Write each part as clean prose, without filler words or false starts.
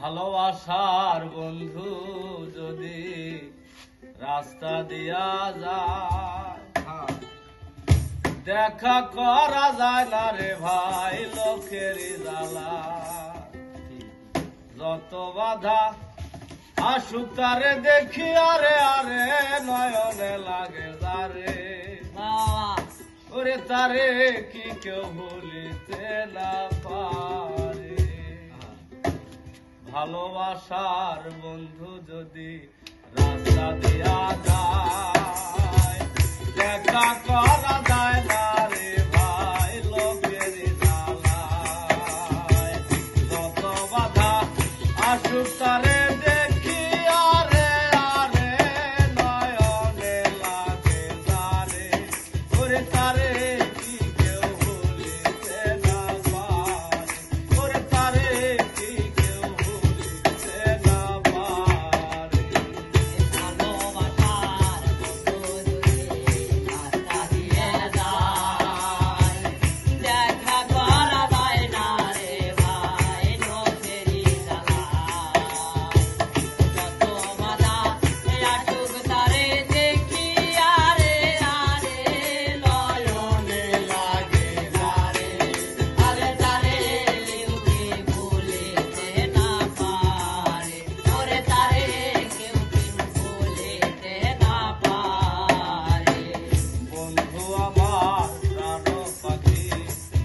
ভালোবাসার বন্ধু যদি রাস্তা দিয়া যায়, দেখা করা যায় না রে ভাই লোকের জ্বালা। যত বাধা আসুক তারে দেখি আরে আরে নয়নে লাগে যারে, ওরে তারে কি কেউ ভুলিতে না পারে। ভালোবাসার বন্ধু যদি রাস্তা দিয়া যায়, দেখা করা যায় না রে ভাই লোকের জ্বালায়। যত বাধা আসুক তারে দেখি আরে আরে নয়নে লাগে যারে, ওরে তারে কি কেউ ভুলিতে না পারে, ওরে তারে কি কেউ ভুলিতে না পারে। ভালোবাসার বন্ধু যদি রাস্তা দিয়ে যায়, দেখা করা যায় না রে ভাই লোকেরই জ্বালায়। যত বাধা আসুক তারে দেখি আরে আরে নয়নে লাগে যারে, আরে তারে কেউ কি ভুলিতে না পারে, ওরে তারে কেউ কি ভুলিতে না পারে। বন্ধু আমার প্রাণ পাখি,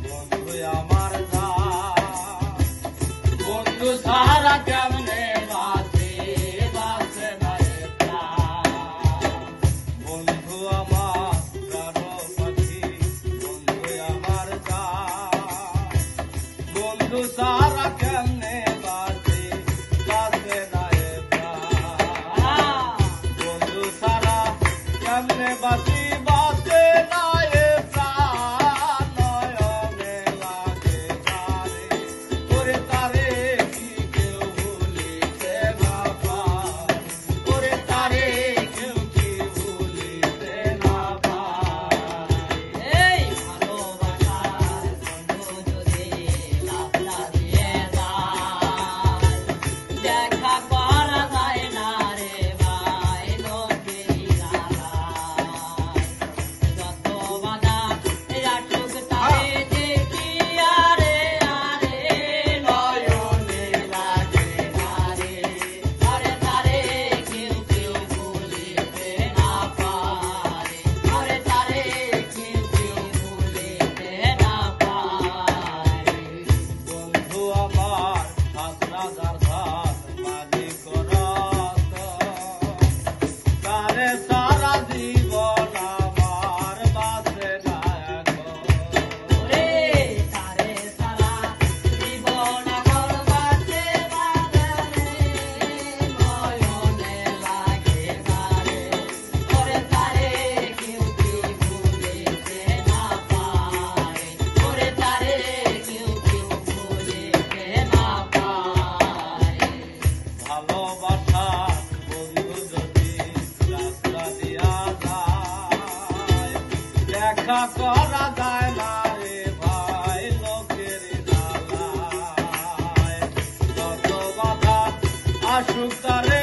বন্ধু আমার জান, বন্ধু সারা কেমনে বাঁচে বাঁচে না রে প্রাণ। বন্ধু আমার প্রাণ পাখি, বন্ধু আমার জান, বন্ধু সারা কেমনে বাঁচে বাঁচে না রে প্রাণ। বন্ধু সারা কেমনে বাঁচি বাঁচে না রে প্রাণ, নয়নে লাগে যারে, ওরে তারে কি কেউ ভুলিতে না পারে, ওরে তারে কেউ কি ভুলিতে না পারে। এই ভালোবাসার বন্ধু যদি রাস্তা দিয়ে যায়, দেখা করা যায় না রে ভাই লোকেরই জ্বালায়। যত বাধা আসুক তারে দেখি আরে আরে নয়নে লাগে যারে, আরে তারে কেউ কেউ ভুলিতে না পারে, আরে তারে কেউ কেউ ভুলিতে না পারে। বন্ধু আমার হাসরাদার ধান মালিক রত, তারে সারা জীবন আমার বাঁচে না এখন। ওরে তারে সারা জীবন আমার বাঁচে না রে, নয়নে লাগে যারে, ওরে তারে কেউ কি ভুলিতে না পারে, ওরে তারে কেউ কেউ ভুলিতে না পারে। ভালোবাসার বন্ধু যদি রাস্তা দিয়া যায়, দেখা করা যায় না রে ভাই লোকের জ্বালায়। যত বাধা আসুক তারে